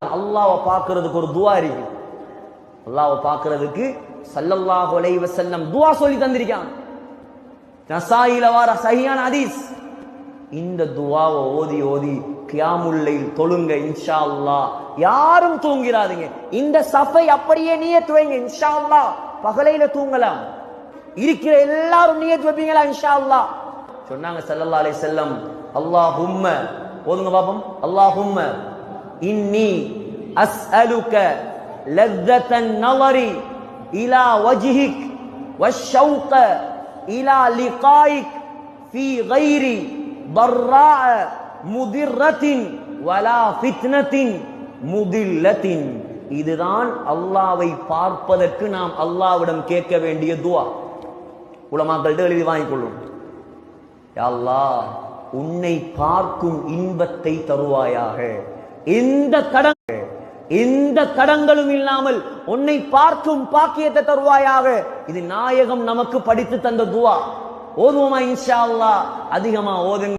அல்லாஹ்வை பார்க்கிறதுக்கு ஒரு துஆ இருக்கு. அல்லாஹ்வை பார்க்கிறதுக்கு ஸல்லல்லாஹு அலைஹி வஸல்லம் துஆ சொல்லி தந்திருக்காங்க. நசாயில வர சஹீஹான ஹதீஸ். இந்த துஆவை ஓதி ஓதி கியாமுல் லைல் தொழுங்க இன்ஷா அல்லாஹ். யாரும் தூங்கிறாதீங்க. இந்த சஃபை அப்படியே நியத் வைங்க இன்ஷா அல்லாஹ். பகலையில தூங்கலாம். இருக்கிற எல்லாரும் நியத் வைப்பீங்களா இன்ஷா அல்லாஹ்? சொன்னாங்க ஸல்லல்லாஹு அலைஹி வஸல்லம், அல்லாஹும்ம ஓதுங்க பாப்போம். அல்லாஹும்ம இன்னி அஸ்அலுக லzzatan nazari ila wajhik wash-shawq ila liqa'ik fi ghairi darra'a mudirratin wala fitnatin mudillatin. இதுதான் அல்லாஹ்வை பார்ப்பதற்கு நாம் அல்லாஹ்விடம் கேட்க வேண்டிய துஆ. உலமாக்கள்கிட்ட எழுதி வாங்கிக் கொள்ளும். யா அல்லாஹ், உன்னை பார்க்கும் இன்பத்தை தருவாயாக. எந்த கடங்களும் இல்லாமல் உன்னை பார்க்கும் பாக்கியத்தை தருவாயாக. இது நாயகம் நமக்கு படித்து தந்த துஆ. ஓதுவோமா இன்ஷா அல்லாஹ்? அதிகமா ஓதுங்க.